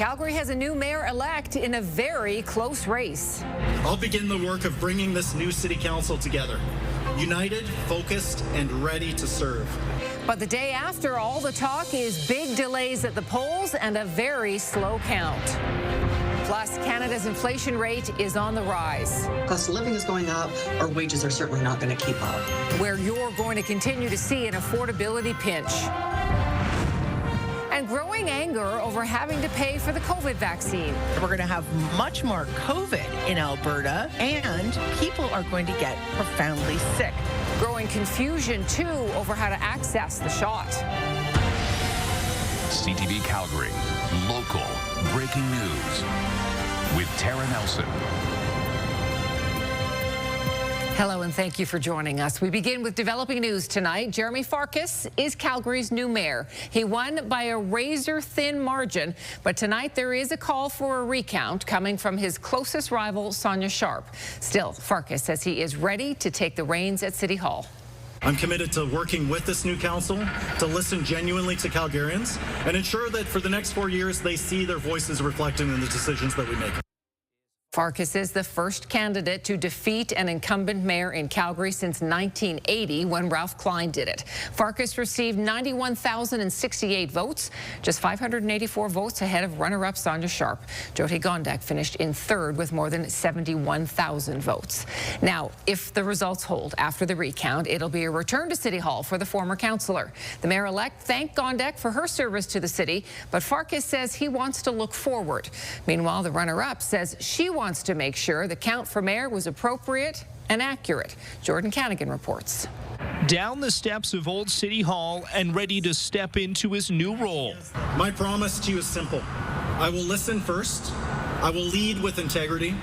Calgary has a new mayor-elect in a very close race. I'll begin the work of bringing this new city council together, united, focused, and ready to serve. But the day after, all the talk is big delays at the polls and a very slow count. Plus, Canada's inflation rate is on the rise. Cost of living is going up. Our wages are certainly not going to keep up. Where you're going to continue to see an affordability pinch. And growing anger over having to pay for the COVID vaccine. We're going to have much more COVID in Alberta, and people are going to get profoundly sick. Growing confusion, too, over how to access the shot. CTV Calgary, local breaking news with Tara Nelson. Hello and thank you for joining us. We begin with developing news tonight. Jeremy Farkas is Calgary's new mayor. He won by a razor-thin margin, but tonight there is a call for a recount coming from his closest rival, Sonia Sharp. Still, Farkas says he is ready to take the reins at City Hall. I'm committed to working with this new council to listen genuinely to Calgarians and ensure that for the next 4 years they see their voices reflected in the decisions that we make. Farkas is the first candidate to defeat an incumbent mayor in Calgary since 1980 when Ralph Klein did it. Farkas received 91,068 votes, just 584 votes ahead of runner-up Sonia Sharp. Jyoti Gondek finished in third with more than 71,000 votes. Now, if the results hold after the recount, it'll be a return to City Hall for the former councillor. The mayor-elect thanked Gondek for her service to the city, but Farkas says he wants to look forward. Meanwhile, the runner-up says she wants to make sure the count for mayor was appropriate and accurate. Jordan Canagan reports. Down the steps of Old City Hall and ready to step into his new role. My promise to you is simple. I will listen first, I will lead with integrity,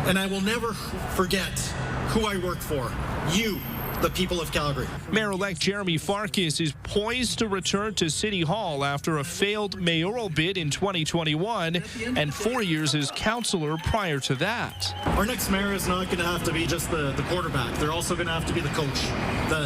and I will never forget who I work for, you, the people of Calgary. Mayor-elect Jeremy Farkas is poised to return to City Hall after a failed mayoral bid in 2021 and 4 years as councillor prior to that. Our next mayor is not going to have to be just the quarterback. They're also going to have to be the coach,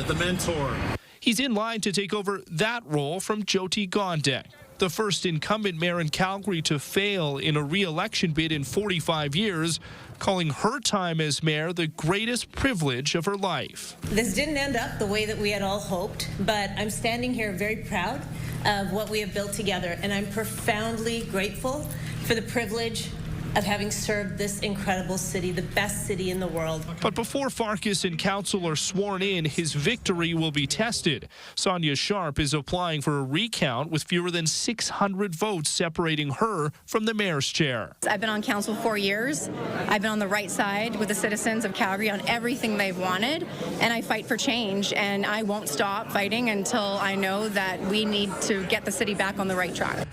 the mentor. He's in line to take over that role from Jyoti Gondek, the first incumbent mayor in Calgary to fail in a re-election bid in 45 years, calling her time as mayor the greatest privilege of her life. This didn't end up the way that we had all hoped, but I'm standing here very proud of what we have built together, and I'm profoundly grateful for the privilege of having served this incredible city, the best city in the world. But before Farkas and council are sworn in, his victory will be tested. Sonia Sharp is applying for a recount with fewer than 600 votes separating her from the mayor's chair. I've been on council 4 years. I've been on the right side with the citizens of Calgary on everything they've wanted, and I fight for change, and I won't stop fighting until I know that we need to get the city back on the right track.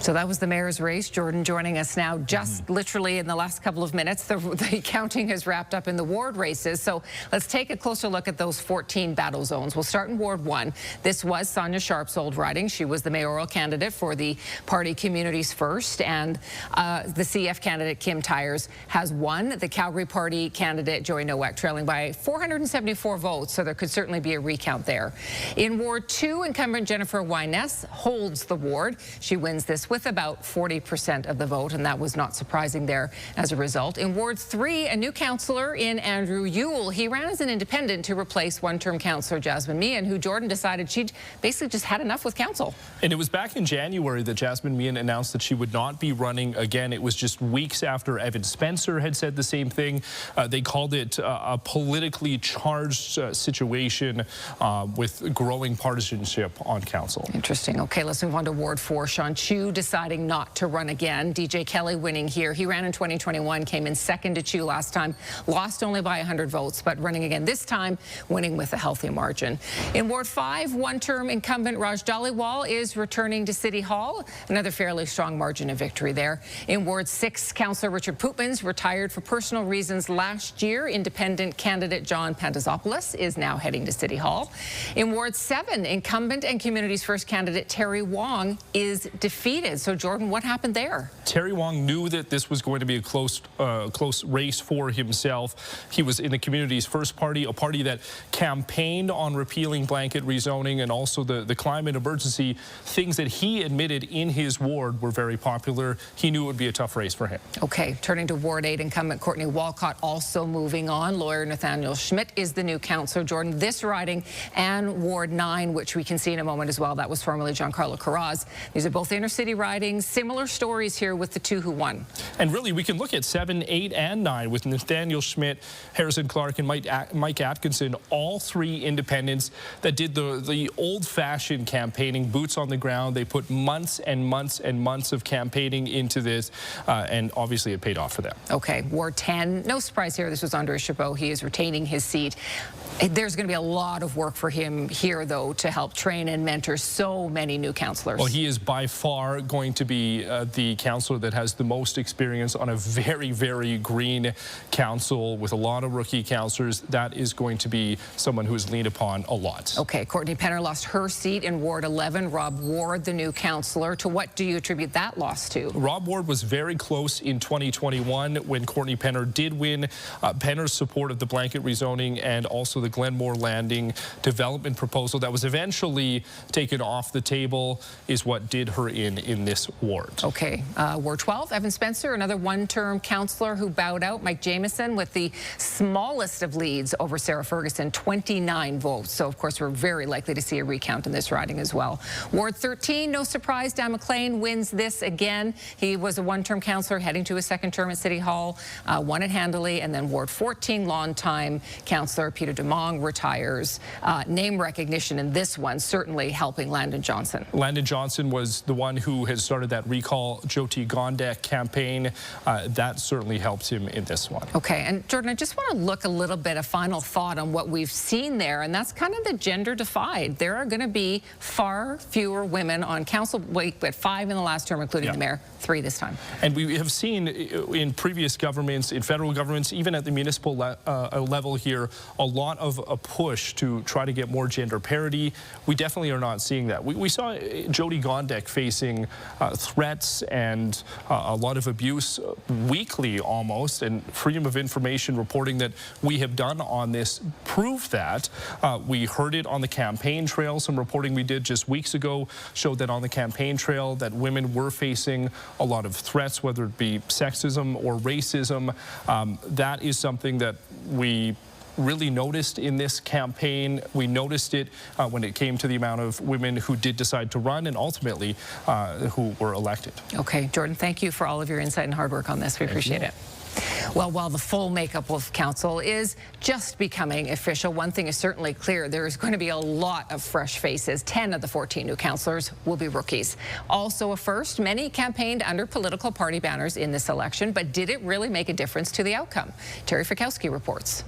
So that was the mayor's race. Jordan joining us now just literally in the last couple of minutes. The counting has wrapped up in the ward races. So let's take a closer look at those 14 battle zones. We'll start in Ward 1. This was Sonia Sharp's old riding. She was the mayoral candidate for the party Communities First. And the CF candidate, Kim Tyers, has won. The Calgary Party candidate, Joy Nowak, trailing by 474 votes. So there could certainly be a recount there. In Ward 2, incumbent Jennifer Wyness holds the ward. She wins this with about 40% of the vote, and that was not surprising there as a result. In Ward 3, a new councillor in Andrew Yule. He ran as an independent to replace one-term councillor Jasmine Meehan, who Jordan decided she'd basically just had enough with council. And it was back in January that Jasmine Meehan announced that she would not be running again. It was just weeks after Evan Spencer had said the same thing. They called it a politically charged situation with growing partisanship on council. Interesting. Okay, let's move on to Ward 4. Sean Chu deciding not to run again. DJ Kelly winning here. He ran in 2021, came in second to Chu last time, lost only by 100 votes, but running again this time, winning with a healthy margin. In Ward 5, one-term incumbent Raj Dhaliwal is returning to City Hall. Another fairly strong margin of victory there. In Ward 6, Councillor Richard Poopmans retired for personal reasons last year. Independent candidate John Pantazopoulos is now heading to City Hall. In Ward 7, incumbent and Communities First candidate Terry Wong is defeated did. So, Jordan, what happened there? Terry Wong knew that this was going to be a close race for himself. He was in the community's first party, a party that campaigned on repealing blanket rezoning and also the climate emergency, things that he admitted in his ward were very popular. He knew it would be a tough race for him. Okay, turning to Ward 8 incumbent Courtney Walcott also moving on. Lawyer Nathaniel Schmidt is the new councillor. Jordan, this riding and Ward 9, which we can see in a moment as well, that was formerly Giancarlo Carraz. These are both inner city ridings. Similar stories here with the two who won. And really, we can look at 7, 8, and 9 with Nathaniel Schmidt, Harrison Clark, and Mike Atkinson, all three independents that did the old-fashioned campaigning, boots on the ground. They put months and months and months of campaigning into this, and obviously it paid off for them. Okay, Ward 10, no surprise here. This was Andre Chabot. He is retaining his seat. There's going to be a lot of work for him here, though, to help train and mentor so many new councillors. Well, he is by far going to be the councillor that has the most experience on a very, very green council with a lot of rookie councillors. That is going to be someone who is leaned upon a lot. Okay, Courtney Penner lost her seat in Ward 11. Rob Ward, the new councillor. To what do you attribute that loss to? Rob Ward was very close in 2021 when Courtney Penner did win. Penner's support of the blanket rezoning and also the Glenmore Landing development proposal that was eventually taken off the table is what did her in this ward. Okay, Ward 12, Evan Spencer, another one-term councillor who bowed out. Mike Jamieson with the smallest of leads over Sarah Ferguson, 29 votes. So, of course, we're very likely to see a recount in this riding as well. Ward 13, no surprise, Dan McLean wins this again. He was a one-term councillor heading to his second term at City Hall, won it handily. And then Ward 14, long-time councillor Peter Demong retires. Name recognition in this one certainly helping Landon Johnson. Landon Johnson was the one who had started that Recall Jyoti Gondek campaign. That certainly helped him in this one. Okay, and Jordan, I just want to look a little bit, a final thought on what we've seen there, and that's kind of the gender divide. There are going to be far fewer women on council. Wait, but 5 in the last term, including the mayor, 3 this time. And we have seen in previous governments, in federal governments, even at the municipal level here, a lot of a push to try to get more gender parity. We definitely are not seeing that. We saw Jyoti Gondek facing threats and a lot of abuse weekly almost, and Freedom of Information reporting that we have done on this proved that. We heard it on the campaign trail. Some reporting we did just weeks ago showed that on the campaign trail that women were facing a lot of threats, whether it be sexism or racism. That is something that we really noticed in this campaign. We noticed it when it came to the amount of women who did decide to run and ultimately who were elected. Okay, Jordan, thank you for all of your insight and hard work on this. We appreciate it. Well, while the full makeup of council is just becoming official, one thing is certainly clear. There is going to be a lot of fresh faces. 10 of the 14 new councillors will be rookies. Also a first, many campaigned under political party banners in this election, but did it really make a difference to the outcome? Terry Fikowski reports.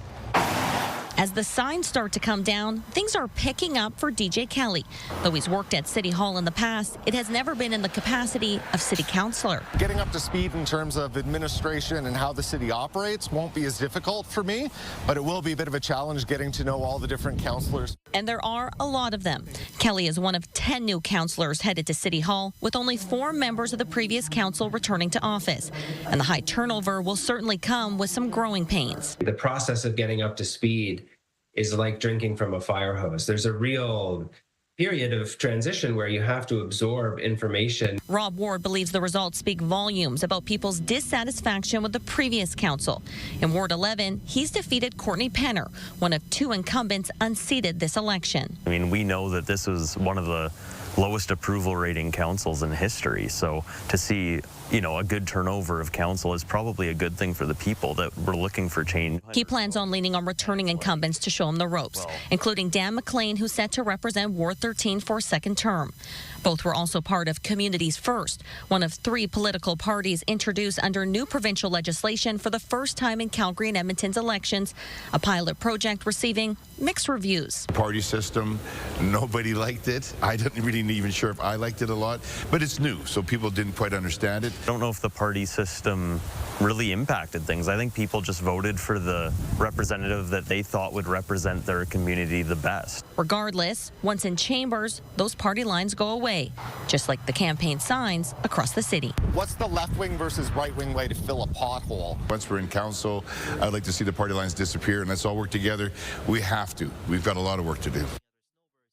As the signs start to come down, things are picking up for DJ Kelly. Though he's worked at City Hall in the past, it has never been in the capacity of city councillor. Getting up to speed in terms of administration and how the city operates won't be as difficult for me, but it will be a bit of a challenge getting to know all the different councillors. And there are a lot of them. Kelly is one of 10 new councillors headed to City Hall, with only 4 members of the previous council returning to office. And the high turnover will certainly come with some growing pains. The process of getting up to speed is like drinking from a fire hose. There's a real period of transition where you have to absorb information. Rob Ward believes the results speak volumes about people's dissatisfaction with the previous council. In Ward 11, he's defeated Courtney Penner, one of 2 incumbents unseated this election. I mean, we know that this was one of the lowest approval rating councils in history. So to see, you know, a good turnover of council is probably a good thing for the people that were looking for change. He plans on leaning on returning incumbents to show him the ropes, including Dan McLean, who's set to represent Ward 13 for a second term. Both were also part of Communities First, one of 3 political parties introduced under new provincial legislation for the first time in Calgary and Edmonton's elections, a pilot project receiving mixed reviews. Party system, nobody liked it. I didn't really even sure if I liked it a lot, but it's new, so people didn't quite understand it. I don't know if the party system really impacted things. I think people just voted for the representative that they thought would represent their community the best. Regardless, once in chamber, chambers, those party lines go away, just like the campaign signs across the city. What's the left-wing versus right-wing way to fill a pothole? Once we're in council, I'd like to see the party lines disappear, and let's all work together. We have to. We've got a lot of work to do.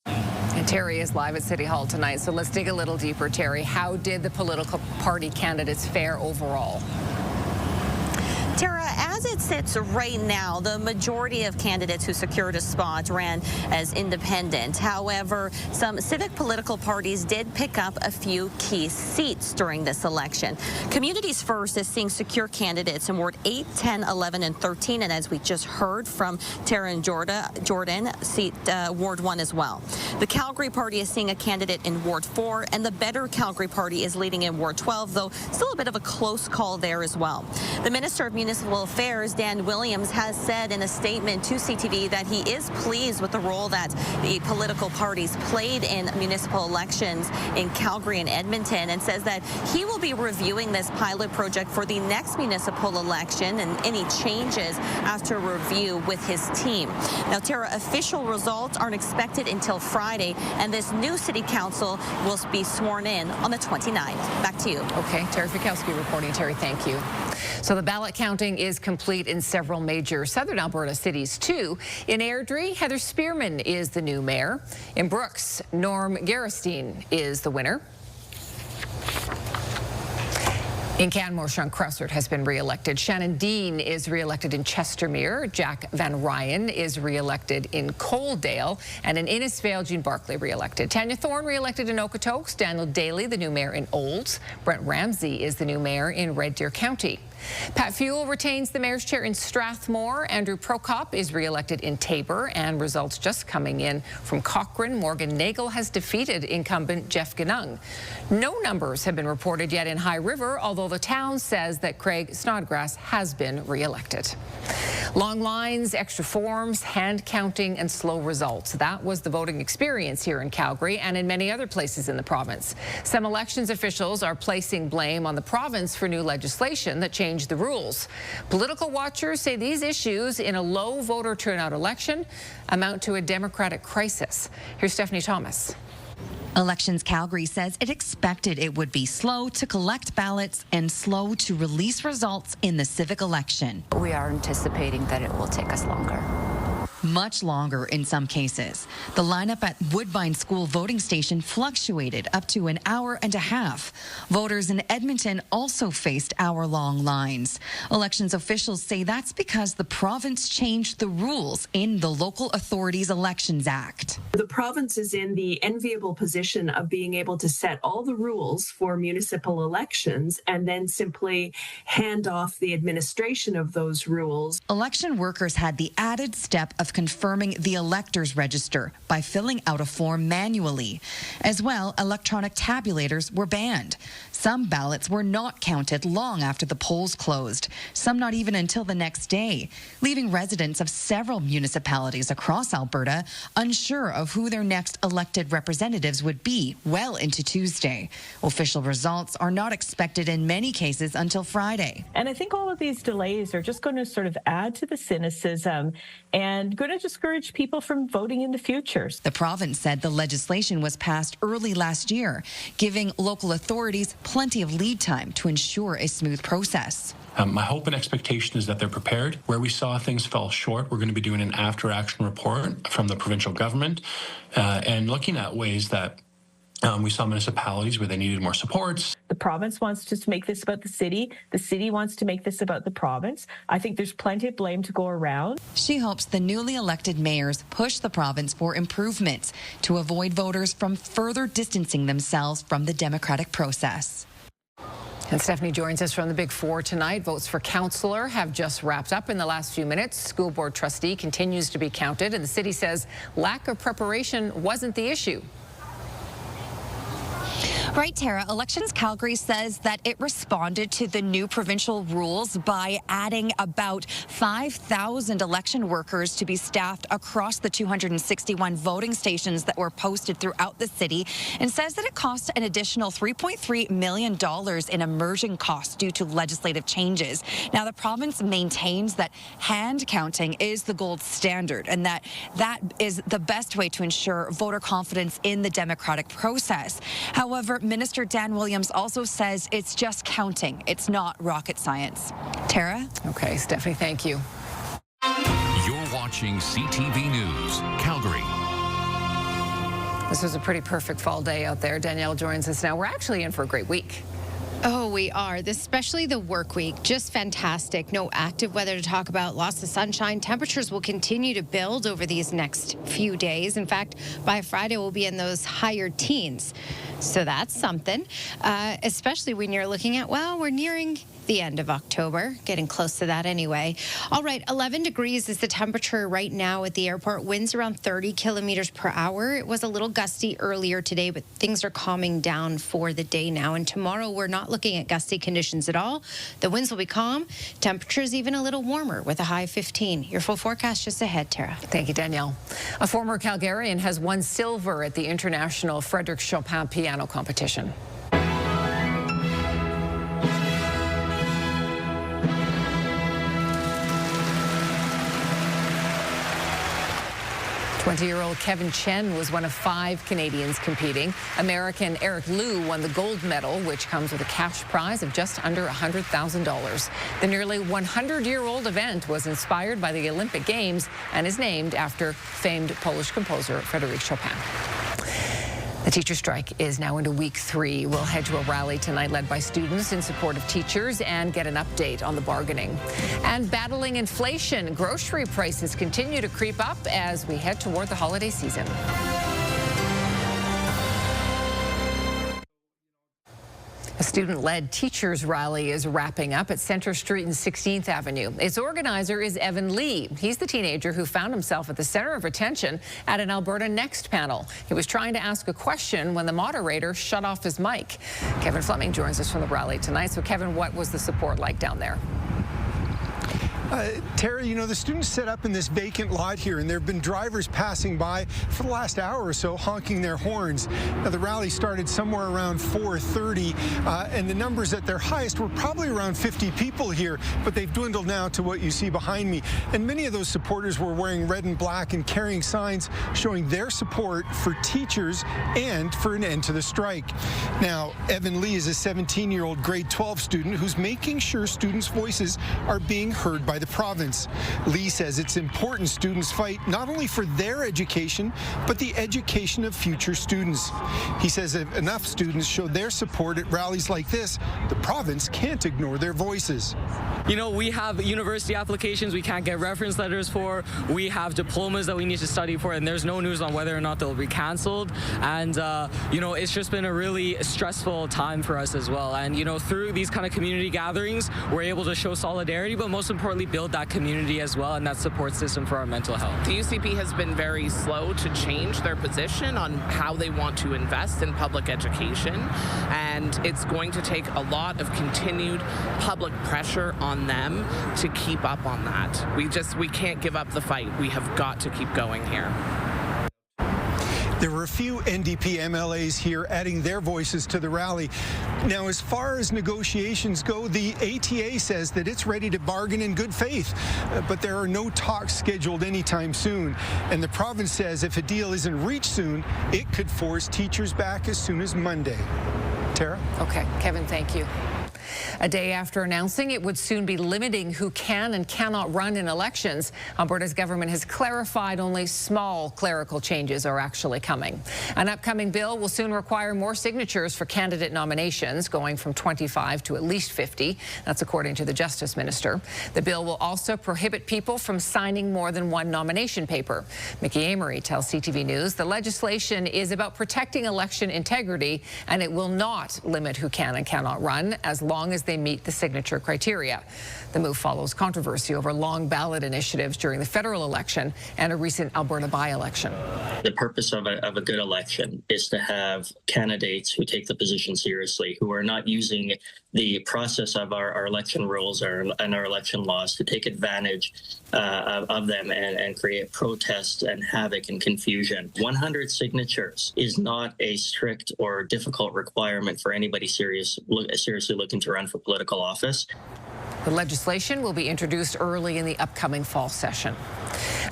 And Terry is live at City Hall tonight, so let's dig a little deeper. Terry, how did the political party candidates fare overall? Tara, as it sits right now, the majority of candidates who secured a spot ran as independent. However, some civic political parties did pick up a few key seats during this election. Communities First is seeing secure candidates in Ward 8, 10, 11, and 13, and as we just heard from Tara and Jordan, seat Ward 1 as well. The Calgary Party is seeing a candidate in Ward 4, and the Better Calgary Party is leading in Ward 12, though still a bit of a close call there as well. The Minister of Municipal Affairs, Dan Williams, has said in a statement to CTV that he is pleased with the role that the political parties played in municipal elections in Calgary and Edmonton, and says that he will be reviewing this pilot project for the next municipal election and any changes after review with his team. Now, Tara, official results aren't expected until Friday, and this new city council will be sworn in on the 29th. Back to you. Okay, Terry Fikowski reporting. Terry, thank you. So the ballot counting is complete in several major southern Alberta cities, too. In Airdrie, Heather Spearman is the new mayor. In Brooks, Norm Gerstein is the winner. In Canmore, Sean Cressert has been re-elected. Shannon Dean is re-elected in Chestermere. Jack Van Ryan is re-elected in Coaldale. And in Innisfail, Jean Barclay re-elected. Tanya Thorne re-elected in Okotoks. Daniel Daly, the new mayor in Olds. Brent Ramsey is the new mayor in Red Deer County. Pat Fuel retains the mayor's chair in Strathmore. Andrew Prokop is re-elected in Tabor, and results just coming in from Cochrane. Morgan Nagel has defeated incumbent Jeff Ganung. No numbers have been reported yet in High River, although the town says that Craig Snodgrass has been re-elected. Long lines, extra forms, hand counting, and slow results. That was the voting experience here in Calgary and in many other places in the province. Some elections officials are placing blame on the province for new legislation that changed the rules. Political watchers say these issues in a low voter turnout election amount to a democratic crisis. Here's Stephanie Thomas. Elections Calgary says it expected it would be slow to collect ballots and slow to release results in the civic election. We are anticipating that it will take us longer. Much longer in some cases. The lineup at Woodbine School voting station fluctuated up to an hour and a half. Voters in Edmonton also faced hour-long lines. Elections officials say that's because the province changed the rules in the Local Authorities Elections Act. The province is in the enviable position of being able to set all the rules for municipal elections and then simply hand off the administration of those rules. Election workers had the added step of confirming the electors register by filling out a form manually. As well, electronic tabulators were banned. Some ballots were not counted long after the polls closed, some not even until the next day, leaving residents of several municipalities across Alberta unsure of who their next elected representatives would be well into Tuesday. Official results are not expected in many cases until Friday. And I think all of these delays are just going to sort of add to the cynicism and going to discourage people from voting in the future. The province said the legislation was passed early last year, giving local authorities plenty of lead time to ensure a smooth process. My hope and expectation is that they're prepared. Where we saw things fell short, we're going to be doing an after-action report from the provincial government and looking at ways that we saw municipalities where they needed more supports. The province wants to make this about the city wants to make this about the province. I think there's plenty of blame to go around. She hopes the newly elected mayors push the province for improvements to avoid voters from further distancing themselves from the democratic process. And Stephanie joins us from the Big Four tonight. Votes for councillor have just wrapped up in the last few minutes. School board trustee continues to be counted, and the city says lack of preparation wasn't the issue. Right, Tara. Elections Calgary says that it responded to the new provincial rules by adding about 5,000 election workers to be staffed across the 261 voting stations that were posted throughout the city, and says that it cost an additional $3.3 million in immersion costs due to legislative changes. Now, the province maintains that hand counting is the gold standard and that is the best way to ensure voter confidence in the democratic process. However, Minister Dan Williams also says it's just counting. It's not rocket science. Tara? Okay, Stephanie, thank you. You're watching CTV News, Calgary. This was a pretty perfect fall day out there. Danielle joins us now. We're actually in for a great week. Oh, we are, especially the work week. Just fantastic. No active weather to talk about. Lots of sunshine. Temperatures will continue to build over these next few days. In fact, by Friday, we'll be in those higher teens. So that's something, especially when you're looking at, well, we're nearing the end of October, getting close to that anyway. All right, 11 degrees is the temperature right now at the airport. Winds around 30 kilometers per hour. It was a little gusty earlier today, but things are calming down for the day now. And tomorrow, we're not looking at gusty conditions at all. The winds will be calm. Temperatures even a little warmer with a high of 15. Your full forecast just ahead, Tara. Thank you, Danielle. A former Calgarian has won silver at the International Frédéric Chopin Piano Competition. Twenty-year-old Kevin Chen was one of 5 Canadians competing. American Eric Liu won the gold medal, which comes with a cash prize of just under $100,000. The nearly 100-year-old event was inspired by the Olympic Games and is named after famed Polish composer Frédéric Chopin. The teacher strike is now into week 3. We'll head to a rally tonight led by students in support of teachers and get an update on the bargaining. And battling inflation, grocery prices continue to creep up as we head toward the holiday season. A student-led teachers rally is wrapping up at Centre Street and 16th Avenue. Its organizer is Evan Lee. He's the teenager who found himself at the center of attention at an Alberta Next panel. He was trying to ask a question when the moderator shut off his mic. Kevin Fleming joins us from the rally tonight. So, Kevin, what was the support like down there? Tara, you know, the students set up in this vacant lot here, and there have been drivers passing by for the last hour or so honking their horns. Now, the rally started somewhere around 4:30, and the numbers at their highest were probably around 50 people here, but they've dwindled now to what you see behind me. And many of those supporters were wearing red and black and carrying signs showing their support for teachers and for an end to the strike. Now, Evan Lee is a 17-year-old grade 12 student who's making sure students' voices are being heard by the province. Lee says it's important students fight not only for their education, but the education of future students. He says if enough students show their support at rallies like this, the province can't ignore their voices. You know, we have university applications we can't get reference letters for. We have diplomas that we need to study for, and there's no news on whether or not they'll be canceled. And, you know, it's just been a really stressful time for us as well. And, you know, through these kind of community gatherings, we're able to show solidarity, but most importantly, build that community as well and that support system for our mental health. The UCP has been very slow to change their position on how they want to invest in public education, and it's going to take a lot of continued public pressure on them to keep up on that. We can't give up the fight. We have got to keep going here. There were a few NDP MLAs here adding their voices to the rally. Now, as far as negotiations go, the ATA says that it's ready to bargain in good faith, but there are no talks scheduled anytime soon. And the province says if a deal isn't reached soon, it could force teachers back as soon as Monday. Tara? Okay, Kevin, thank you. A day after announcing it would soon be limiting who can and cannot run in elections, Alberta's government has clarified only small clerical changes are actually coming. An upcoming bill will soon require more signatures for candidate nominations, going from 25 to at least 50. That's according to the Justice Minister. The bill will also prohibit people from signing more than one nomination paper. Mickey Amory tells CTV News the legislation is about protecting election integrity, and it will not limit who can and cannot run as long long as they meet the signature criteria. The move follows controversy over long ballot initiatives during the federal election and a recent Alberta by-election. The purpose of a good election is to have candidates who take the position seriously, who are not using the process of our election rules and our election laws to take advantage of them and create protest and havoc and confusion. 100 signatures is not a strict or difficult requirement for anybody seriously looking to run for political office. The legislation will be introduced early in the upcoming fall session.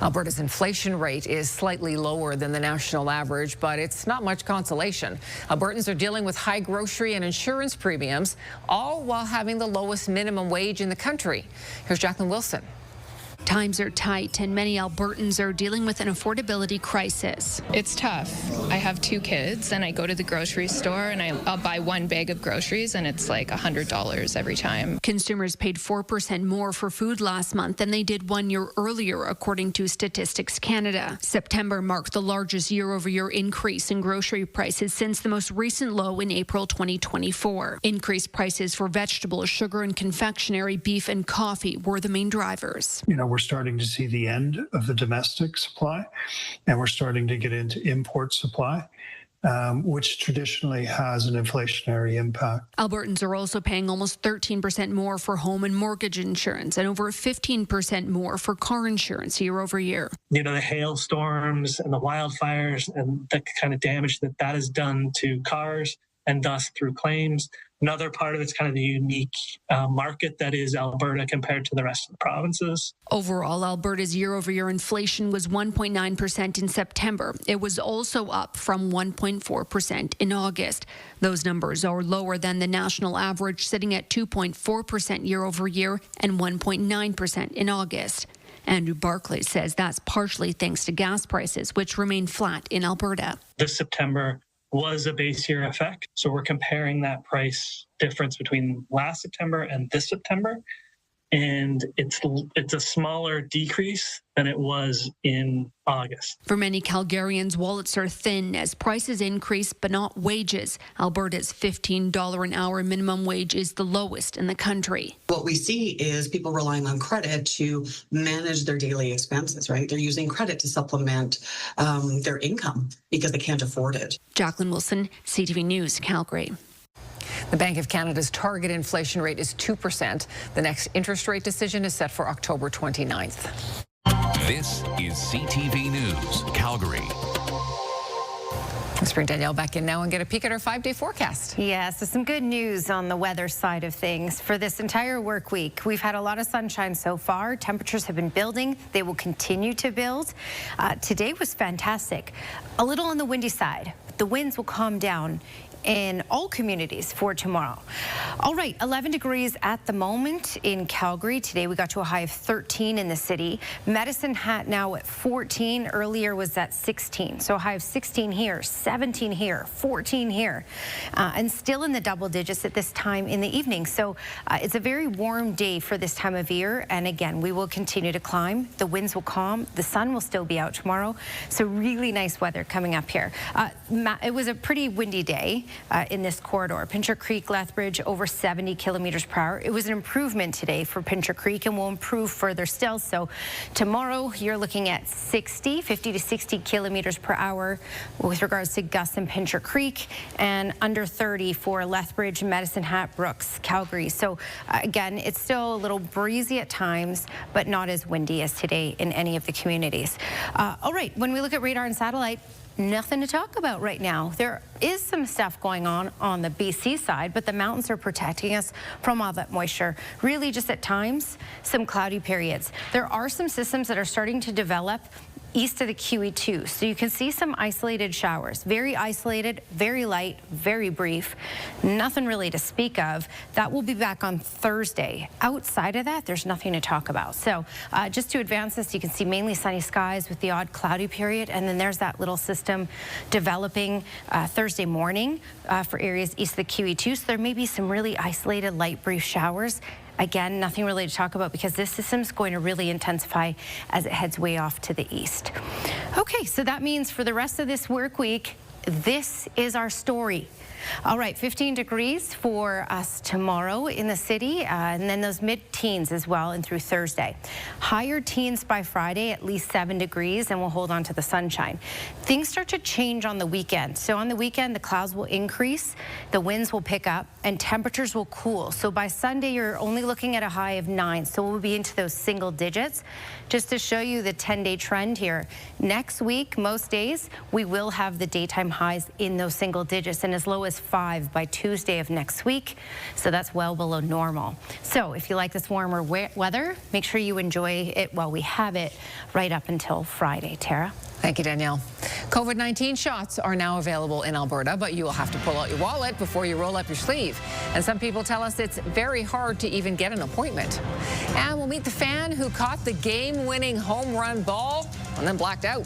Alberta's inflation rate is slightly lower than the national average, but it's not much consolation. Albertans are dealing with high grocery and insurance premiums, all while having the lowest minimum wage in the country. Here's Jacqueline Wilson. Times are tight, and many Albertans are dealing with an affordability crisis. It's tough. I have 2 kids, and I go to the grocery store, and I'll buy 1 bag of groceries, and it's like $100 every time. Consumers paid 4% more for food last month than they did 1 year earlier, according to Statistics Canada. September marked the largest year-over-year increase in grocery prices since the most recent low in April 2024. Increased prices for vegetables, sugar and confectionery, beef and coffee were the main drivers. We're starting to see the end of the domestic supply, and we're starting to get into import supply, which traditionally has an inflationary impact. Albertans are also paying almost 13% more for home and mortgage insurance and over 15% more for car insurance year over year. The hailstorms and the wildfires and the kind of damage that has done to cars and thus through claims. Another part of it's kind of the unique market that is Alberta compared to the rest of the provinces. Overall, Alberta's year-over-year inflation was 1.9% in September. It was also up from 1.4% in August. Those numbers are lower than the national average, sitting at 2.4% year-over-year and 1.9% in August. Andrew Barclay says that's partially thanks to gas prices, which remain flat in Alberta. This September was a base year effect. So we're comparing that price difference between last September and this September. And it's a smaller decrease than it was in August. For many Calgarians, wallets are thin as prices increase, but not wages. Alberta's $15 an hour minimum wage is the lowest in the country. What we see is people relying on credit to manage their daily expenses, right? They're using credit to supplement their income because they can't afford it. Jacqueline Wilson, CTV News, Calgary. The Bank of Canada's target inflation rate is 2%. The next interest rate decision is set for October 29th. This is CTV News, Calgary. Let's bring Danielle back in now and get a peek at our 5-day forecast. Yeah, so some good news on the weather side of things. For this entire work week, we've had a lot of sunshine so far. Temperatures have been building. They will continue to build. Today was fantastic. A little on the windy side. The winds will calm down in all communities for tomorrow. All right, 11 degrees at the moment in Calgary. Today we got to a high of 13 in the city. Medicine Hat now at 14. Earlier was at 16. So a high of 16 here, 17 here, 14 here, and still in the double digits at this time in the evening. So it's a very warm day for this time of year. And again, we will continue to climb. The winds will calm. The sun will still be out tomorrow. So really nice weather coming up here. It was a pretty windy day in this corridor. Pincher Creek, Lethbridge, over 70 kilometers per hour. It was an improvement today for Pincher Creek and will improve further still. So tomorrow you're looking at 50 to 60 kilometers per hour with regards to gusts in Pincher Creek, and under 30 for Lethbridge, Medicine Hat, Brooks, Calgary. So again, it's still a little breezy at times, but not as windy as today in any of the communities. All right, when we look at radar and satellite, nothing to talk about right now. There is some stuff going on the BC side, but the mountains are protecting us from all that moisture. Really just at times, some cloudy periods. There are some systems that are starting to develop east of the QE2. So you can see some isolated showers, very isolated, very light, very brief, nothing really to speak of. That will be back on Thursday. Outside of that, there's nothing to talk about. So just to advance this, you can see mainly sunny skies with the odd cloudy period. And then there's that little system developing Thursday morning for areas east of the QE2. So there may be some really isolated light brief showers. Again, nothing really to talk about because this system is going to really intensify as it heads way off to the east. Okay, so that means for the rest of this work week, this is our story. All right, 15 degrees for us tomorrow in the city, and then those mid-teens as well and through Thursday. Higher teens by Friday, at least 7 degrees, and we'll hold on to the sunshine. Things start to change on the weekend. So on the weekend, the clouds will increase, the winds will pick up, and temperatures will cool. So by Sunday, you're only looking at a high of 9, so we'll be into those single digits. Just to show you the 10-day trend here, next week, most days, we will have the daytime highs in those single digits and as low as 5 by Tuesday of next week. So that's well below normal. So if you like this warmer weather, make sure you enjoy it while we have it right up until Friday. Tara? Thank you, Danielle. COVID-19 shots are now available in Alberta, but you will have to pull out your wallet before you roll up your sleeve. And some people tell us it's very hard to even get an appointment. And we'll meet the fan who caught the game-winning home run ball and then blacked out.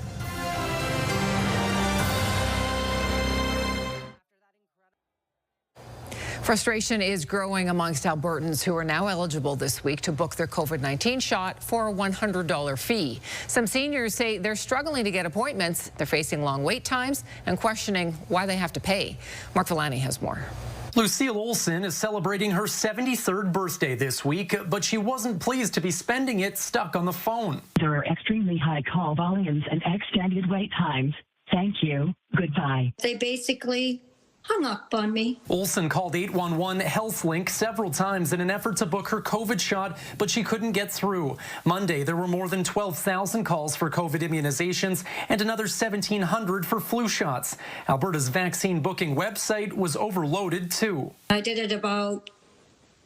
Frustration is growing amongst Albertans who are now eligible this week to book their COVID-19 shot for a $100 fee. Some seniors say they're struggling to get appointments. They're facing long wait times and questioning why they have to pay. Mark Villani has more. Lucille Olson is celebrating her 73rd birthday this week, but she wasn't pleased to be spending it stuck on the phone. There are extremely high call volumes and extended wait times. Thank you. Goodbye. They basically hung up on me. Olson called 811 HealthLink several times in an effort to book her COVID shot, but she couldn't get through. Monday, there were more than 12,000 calls for COVID immunizations and another 1,700 for flu shots. Alberta's vaccine booking website was overloaded, too. I did it about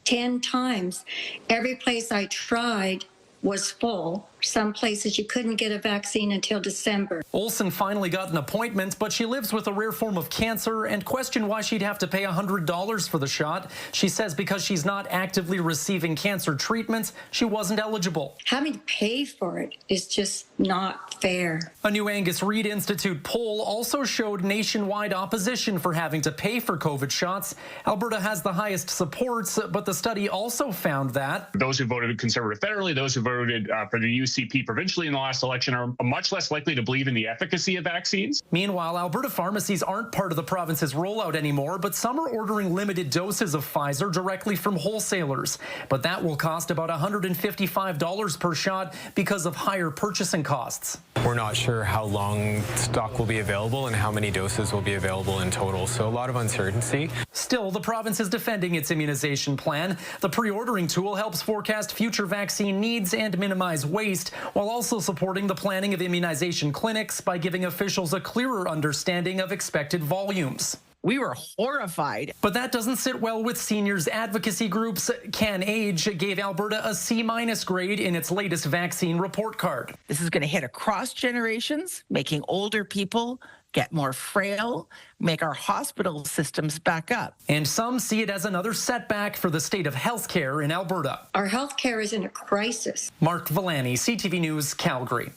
10 times. Every place I tried was full. Some places you couldn't get a vaccine until December. Olson finally got an appointment, but she lives with a rare form of cancer and questioned why she'd have to pay $100 for the shot. She says because she's not actively receiving cancer treatments, she wasn't eligible. Having to pay for it is just not fair. A new Angus Reid Institute poll also showed nationwide opposition for having to pay for COVID shots. Alberta has the highest supports, but the study also found that those who voted Conservative federally, those who voted for the UCP provincially in the last election are much less likely to believe in the efficacy of vaccines. Meanwhile, Alberta pharmacies aren't part of the province's rollout anymore, but some are ordering limited doses of Pfizer directly from wholesalers. But that will cost about $155 per shot because of higher purchasing costs. We're not sure how long stock will be available and how many doses will be available in total, so a lot of uncertainty. Still, the province is defending its immunization plan. The pre-ordering tool helps forecast future vaccine needs and minimize waste, while also supporting the planning of immunization clinics by giving officials a clearer understanding of expected volumes. We were horrified. But that doesn't sit well with seniors advocacy groups. CanAge gave Alberta a C- grade in its latest vaccine report card. This is going to hit across generations, making older people get more frail, make our hospital systems back up. And some see it as another setback for the state of healthcare in Alberta. Our healthcare is in a crisis. Mark Villani, CTV News, Calgary.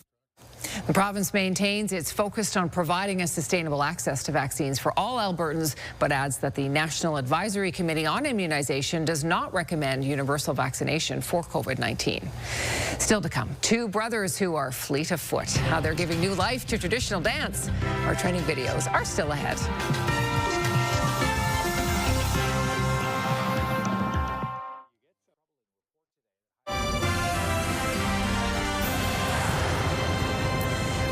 The province maintains it's focused on providing a sustainable access to vaccines for all Albertans, but adds that the National Advisory Committee on Immunization does not recommend universal vaccination for COVID-19. Still to come, two brothers who are fleet of foot. How they're giving new life to traditional dance. Our training videos are still ahead.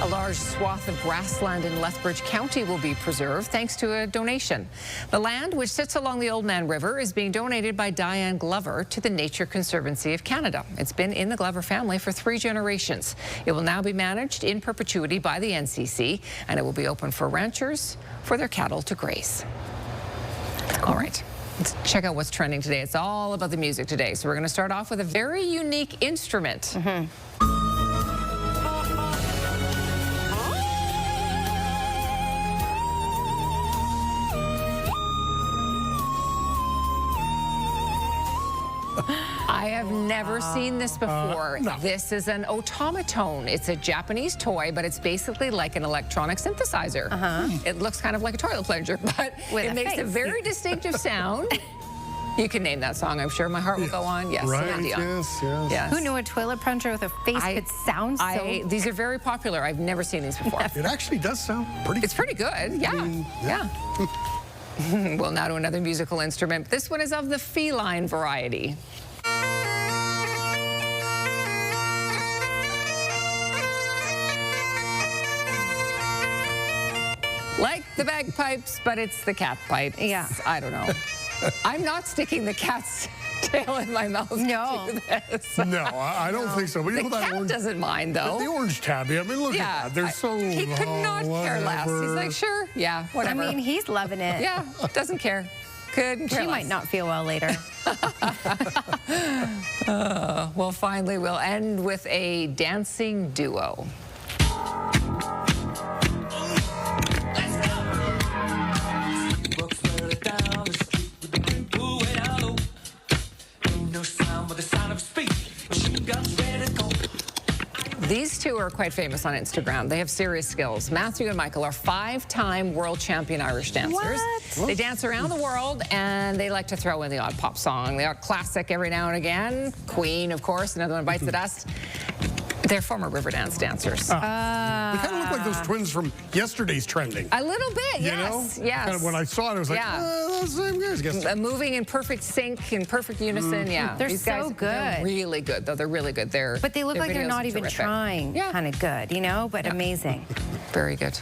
A large swath of grassland in Lethbridge County will be preserved thanks to a donation. The land, which sits along the Old Man River, is being donated by Diane Glover to the Nature Conservancy of Canada. It's been in the Glover family for 3 generations. It will now be managed in perpetuity by the NCC, and it will be open for ranchers for their cattle to graze. All right. Let's check out what's trending today. It's all about the music today. So we're going to start off with a very unique instrument. I have never seen this before. No. This is an automaton. It's a Japanese toy, but it's basically like an electronic synthesizer. It looks kind of like a toilet plunger, but With it a makes a face. very distinctive sound. You can name that song, I'm sure. My Heart Will Go On. Yes, Right, Celine Dion. yes. Who knew a toilet plunger with a face could sound so... These are very popular. I've never seen these before. It actually does sound pretty. It's pretty good, yeah. Well, now to another musical instrument. This one is of the feline variety. Like the bagpipes, but it's the cat pipe. Yeah. I don't know. I'm not sticking the cat's tail in my mouth. No. To do this. No, I don't think so. But you The know that cat orange, doesn't mind, though. The orange tabby. I mean, look at that. They're so. He could not care less. He's whatever. like, sure, yeah, whatever. I mean, he's loving it. Yeah, doesn't care. Couldn't care She less. might not feel well later. Well, finally, we'll end with a dancing duo. These two are quite famous on Instagram. They have serious skills. Matthew and Michael are 5-time world champion Irish dancers. What? They dance around the world, and they like to throw in the odd pop song, the odd classic every now and again. Queen, of course, Another One Bites the Dust. They're former Riverdance dancers. They kind of look like those twins from yesterday's trending. A little bit, You yes. know? Yes. Kind of when I saw it, I was like, that's the same guys. Guess. Moving in perfect sync, in perfect unison, yeah. They're These so guys, good. They're really good, though. They're really good. But they look their like they're videos not are even terrific. trying. Yeah. Kind of good, you know, but amazing. Very good.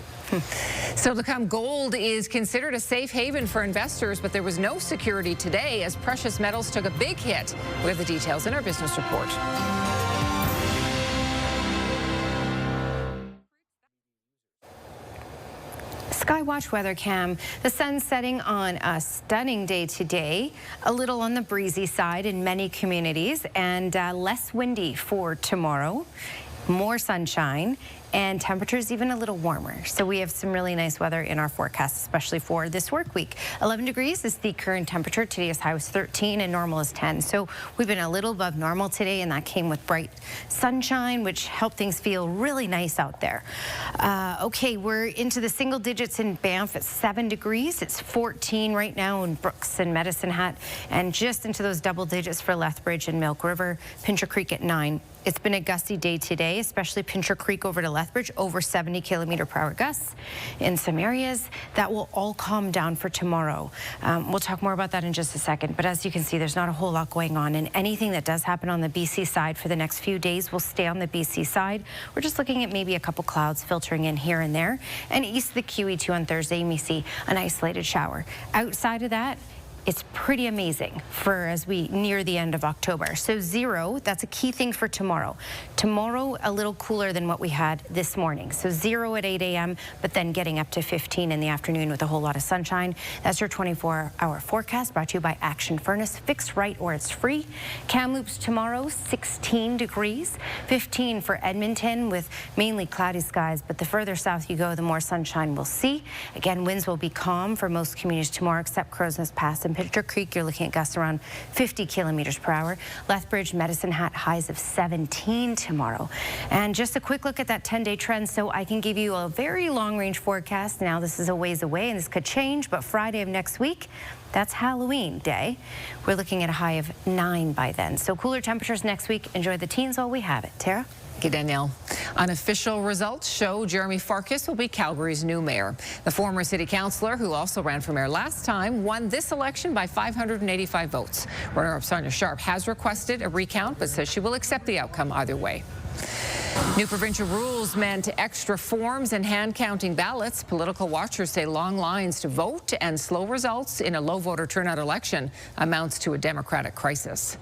Still to come, gold is considered a safe haven for investors, but there was no security today as precious metals took a big hit. We have the details in our business report. Skywatch weather cam. The sun's setting on a stunning day today, a little on the breezy side in many communities, and less windy for tomorrow. More sunshine and temperatures even a little warmer. So we have some really nice weather in our forecast, especially for this work week. 11 degrees is the current temperature. Today's high was 13 and normal is 10. So we've been a little above normal today, and that came with bright sunshine, which helped things feel really nice out there. Okay, we're into the single digits in Banff at 7 degrees. It's 14 right now in Brooks and Medicine Hat, and just into those double digits for Lethbridge and Milk River. Pincher Creek at 9. It's been a gusty day today, especially Pincher Creek over to Lethbridge, over 70 km/h gusts in some areas. That will all calm down for tomorrow. We'll talk more about that in just a second, but as you can see, there's not a whole lot going on, and anything that does happen on the BC side for the next few days will stay on the BC side. We're just looking at maybe a couple clouds filtering in here and there, and east of the QE2 on Thursday, you may see an isolated shower. Outside of that, it's pretty amazing for as we near the end of October. So 0, that's a key thing for tomorrow. Tomorrow, a little cooler than what we had this morning. So 0 at 8 a.m., but then getting up to 15 in the afternoon with a whole lot of sunshine. That's your 24-hour forecast brought to you by Action Furnace. Fix right or it's free. Kamloops tomorrow, 16 degrees. 15 for Edmonton with mainly cloudy skies, but the further south you go, the more sunshine we'll see. Again, winds will be calm for most communities tomorrow except Crowsnest Pass. In Pincher Creek, you're looking at gusts around 50 km/h. Lethbridge, Medicine Hat, highs of 17 tomorrow. And just a quick look at that 10-day trend so I can give you a very long-range forecast. Now, this is a ways away, and this could change, but Friday of next week, that's Halloween day. We're looking at a high of 9 by then. So cooler temperatures next week. Enjoy the teens while we have it. Tara? Thank you, Danielle. Unofficial results show Jeremy Farkas will be Calgary's new mayor. The former city councillor, who also ran for mayor last time, won this election by 585 votes. Runner-up Sonia Sharp has requested a recount, but says she will accept the outcome either way. New provincial rules meant extra forms and hand-counting ballots. Political watchers say long lines to vote and slow results in a low voter turnout election amounts to a democratic crisis.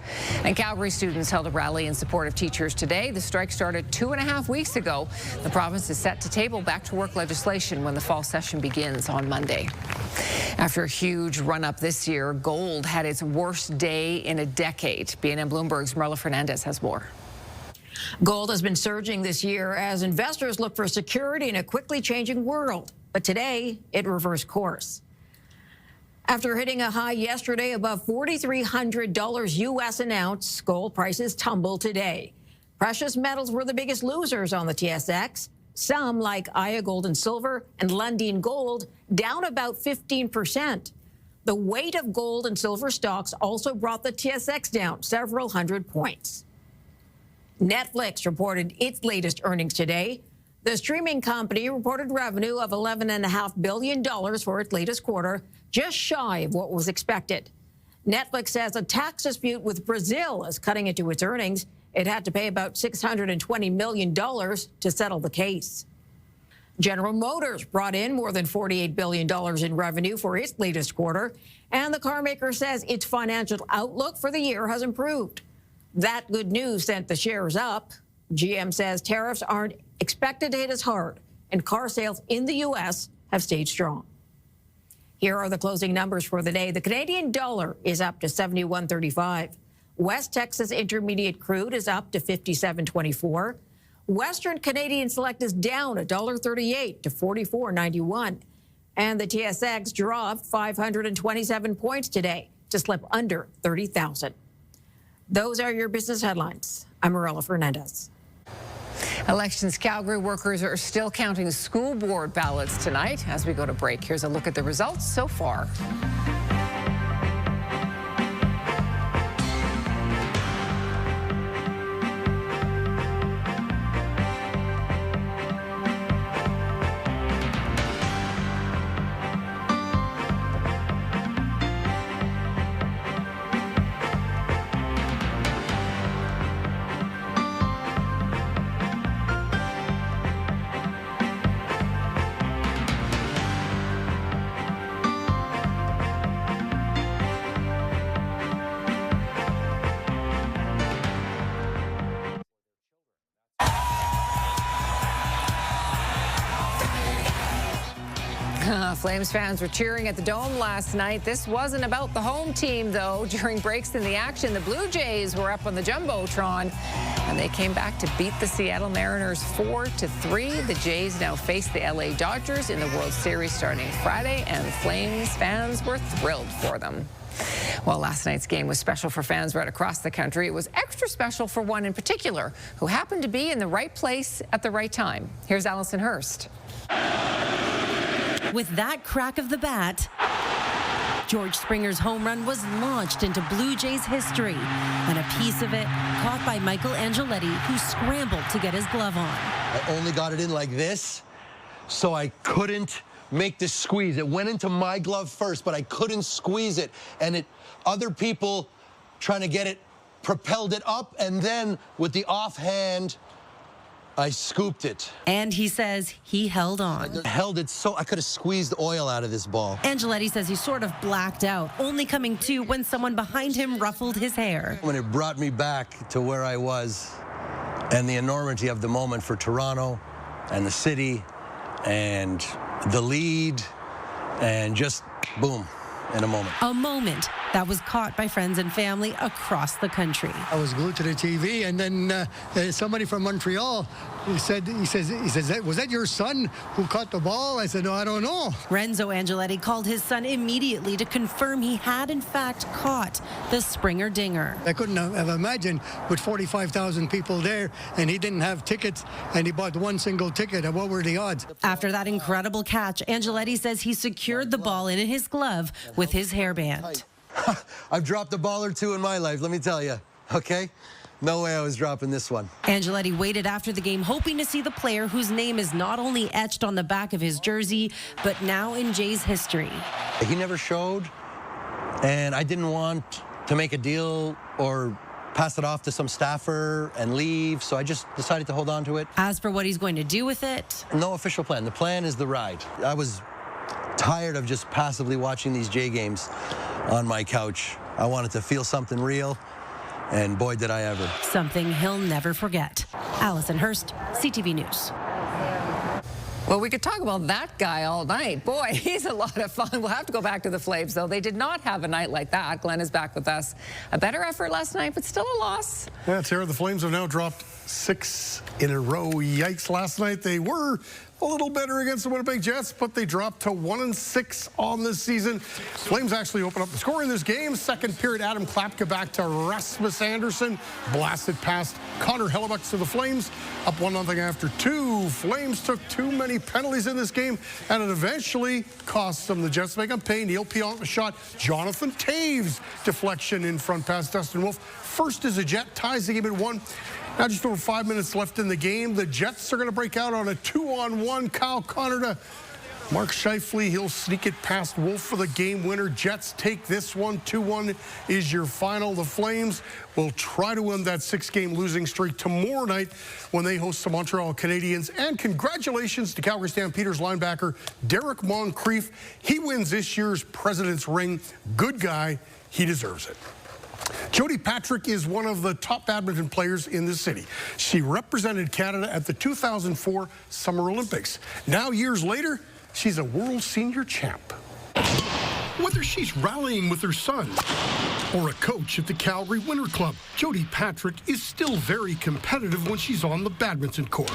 And Calgary students held a rally in support of teachers today. The strike started 2.5 weeks ago. The province is set to table back-to-work legislation when the fall session begins on Monday. After a huge run-up this year, gold had its worst day in a decade. BNN Bloomberg's Marla Fernandez has more. Gold has been surging this year as investors look for security in a quickly changing world. But today, it reversed course. After hitting a high yesterday above $4,300 U.S. an ounce, gold prices tumbled today. Precious metals were the biggest losers on the TSX. Some, like Aya Gold and Silver and Lundin Gold, down about 15%. The weight of gold and silver stocks also brought the TSX down several hundred points. Netflix reported its latest earnings today. The streaming company reported revenue of $11.5 billion for its latest quarter, just shy of what was expected. Netflix says a tax dispute with Brazil is cutting into its earnings. It had to pay about $620 million to settle the case. General Motors brought in more than $48 billion in revenue for its latest quarter, and the car maker says its financial outlook for the year has improved. That good news sent the shares up. GM says tariffs aren't expected to hit as hard, and car sales in the U.S. have stayed strong. Here are the closing numbers for the day. The Canadian dollar is up to 71.35. West Texas Intermediate crude is up to 57.24. Western Canadian Select is down $1.38 to 44.91. And the TSX dropped 527 points today to slip under 30,000. Those are your business headlines. I'm Marilla Fernandez. Elections Calgary workers are still counting school board ballots tonight. As we go to break, here's a look at the results so far. Flames fans were cheering at the Dome last night. This wasn't about the home team, though. During breaks in the action, the Blue Jays were up on the Jumbotron, and they came back to beat the Seattle Mariners 4-3. The Jays now face the LA Dodgers in the World Series starting Friday, and Flames fans were thrilled for them. Well, last night's game was special for fans right across the country. It was extra special for one in particular who happened to be in the right place at the right time. Here's Allison Hurst. With that crack of the bat, George Springer's home run was launched into Blue Jays history, and a piece of it caught by Michael Angeletti, who scrambled to get his glove on. I only got it in like this, so I couldn't make this squeeze. It went into my glove first, but I couldn't squeeze it, and other people trying to get it propelled it up, and then with the offhand, I scooped it. And he says he held on. I held it so I could have squeezed oil out of this ball. Angeletti says he sort of blacked out, only coming to when someone behind him ruffled his hair. When it brought me back to where I was and the enormity of the moment for Toronto and the city and the lead and just boom, in a moment. A moment that was caught by friends and family across the country. I was glued to the TV, and then somebody from Montreal, he says, was that your son who caught the ball? I said, no, I don't know. Renzo Angeletti called his son immediately to confirm he had in fact caught the Springer dinger. I couldn't have imagined with 45,000 people there, and he didn't have tickets, and he bought one single ticket. And what were the odds? After that incredible catch, Angeletti says he secured the ball in his glove with his hairband. I've dropped a ball or two in my life, let me tell you, okay? No way I was dropping this one. Angeletti waited after the game, hoping to see the player whose name is not only etched on the back of his jersey, but now in Jays history. He never showed, and I didn't want to make a deal or pass it off to some staffer and leave, so I just decided to hold on to it. As for what he's going to do with it? No official plan. The plan is the ride. I was tired of just passively watching these Jay games on my couch. I wanted to feel something real, and boy, did I ever. Something he'll never forget. Allison Hurst, CTV News. Well, we could talk about that guy all night. Boy, he's a lot of fun. We'll have to go back to the Flames, though. They did not have a night like that. Glenn is back with us. A better effort last night, but still a loss. Yeah, Tara, the Flames have now dropped 6 in a row. Yikes. Last night they were a little better against the Winnipeg Jets, but they dropped to 1-6 on this season. Flames actually open up the score in this game. Second period, Adam Klapka back to Rasmus Anderson. Blasted past Connor Hellebuck to the Flames. Up 1-0 after 2. Flames took too many penalties in this game, and it eventually cost them. The Jets make them pay. Neil Pionk shot. Jonathan Taves deflection in front past Dustin Wolf. First is a Jet, ties the game at 1. Now just over 5 minutes left in the game. The Jets are going to break out on a 2-on-1. Kyle Connor to Mark Scheifele. He'll sneak it past Wolf for the game winner. Jets take this one. 2-1 is your final. The Flames will try to win that 6-game losing streak tomorrow night when they host the Montreal Canadiens. And congratulations to Calgary Stampeders linebacker Derek Moncrief. He wins this year's President's Ring. Good guy. He deserves it. Jody Patrick is one of the top badminton players in the city. She represented Canada at the 2004 Summer Olympics. Now, years later, she's a world senior champ. Whether she's rallying with her son or a coach at the Calgary Winter Club, Jody Patrick is still very competitive when she's on the badminton court.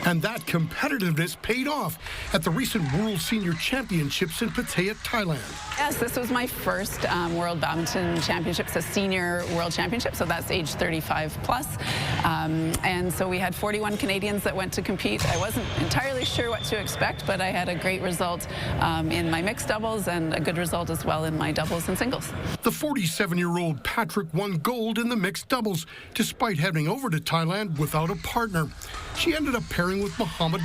And that competitiveness paid off at the recent World Senior Championships in Pattaya, Thailand. Yes, this was my first World Badminton Championships, a senior World Championship, so that's age 35 plus. And so we had 41 Canadians that went to compete. I wasn't entirely sure what to expect, but I had a great result in my mixed doubles and a good result as well in my doubles and singles. The 47-year-old Patrick won gold in the mixed doubles, despite heading over to Thailand without a partner. She ended up pairing with Muhammad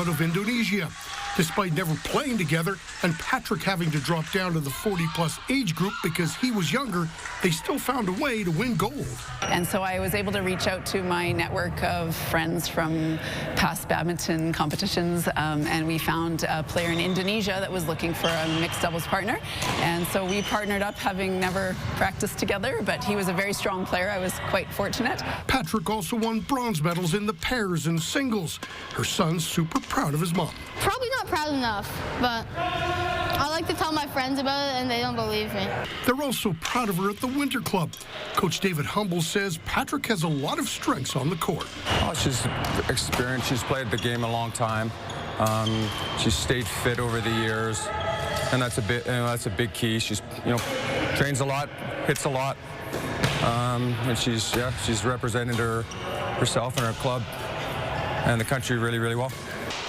of Indonesia. Despite never playing together and Patrick having to drop down to the 40-plus age group because he was younger, they still found a way to win gold. And so I was able to reach out to my network of friends from past badminton competitions, and we found a player in Indonesia that was looking for a mixed doubles partner. And so we partnered up, having never practiced together, but he was a very strong player. I was quite fortunate. Patrick also won bronze medals in the pairs and singles. Her son's super proud of his mom. Probably not proud enough, but I like to tell my friends about it and they don't believe me. They're also proud of her at the Winter Club. Coach David Humble says Patrick has a lot of strengths on the court. Oh, she's experienced. She's played the game a long time. She's stayed fit over the years, and that's a big key. She's trains a lot, hits a lot, and she's represented herself and her club and the country really, really well.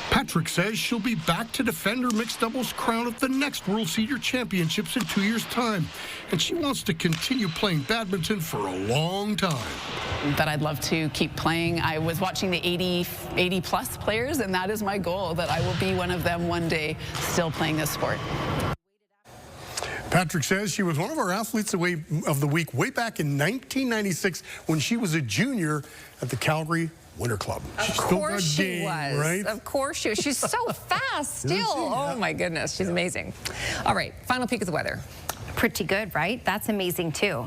Patrick says she'll be back to defend her mixed doubles crown at the next World Senior Championships in 2 years' time. And she wants to continue playing badminton for a long time. That I'd love to keep playing. I was watching the 80-plus players, and that is my goal, that I will be one of them one day still playing this sport. Patrick says she was one of our athletes of the week way back in 1996 when she was a junior at the Calgary Winter Club. Of course she was. Right? Of course she was. She's so fast still. Oh, my goodness. She's amazing. All right, final peek at the weather. Pretty good, right? That's amazing, too.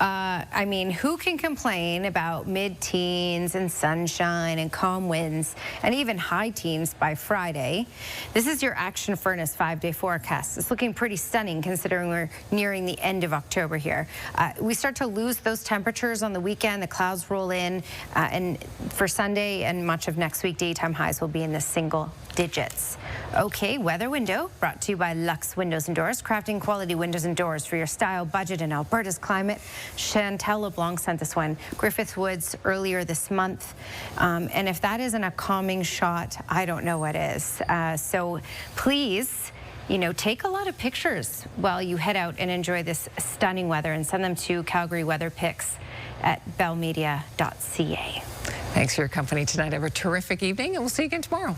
I mean, who can complain about mid-teens and sunshine and calm winds and even high teens by Friday? This is your Action Furnace 5-day forecast. It's looking pretty stunning considering we're nearing the end of October here. We start to lose those temperatures on the weekend. The clouds roll in, and for Sunday and much of next week, daytime highs will be in the single digits. Okay, weather window brought to you by Lux Windows and Doors, crafting quality windows and doors for your style, budget, and Alberta's climate. Chantel LeBlanc sent this one. Griffith Woods earlier this month. And if that isn't a calming shot, I don't know what is. So please, take a lot of pictures while you head out and enjoy this stunning weather, and send them to Calgary Weather Pics at bellmedia.ca. Thanks for your company tonight. Have a terrific evening, and we'll see you again tomorrow.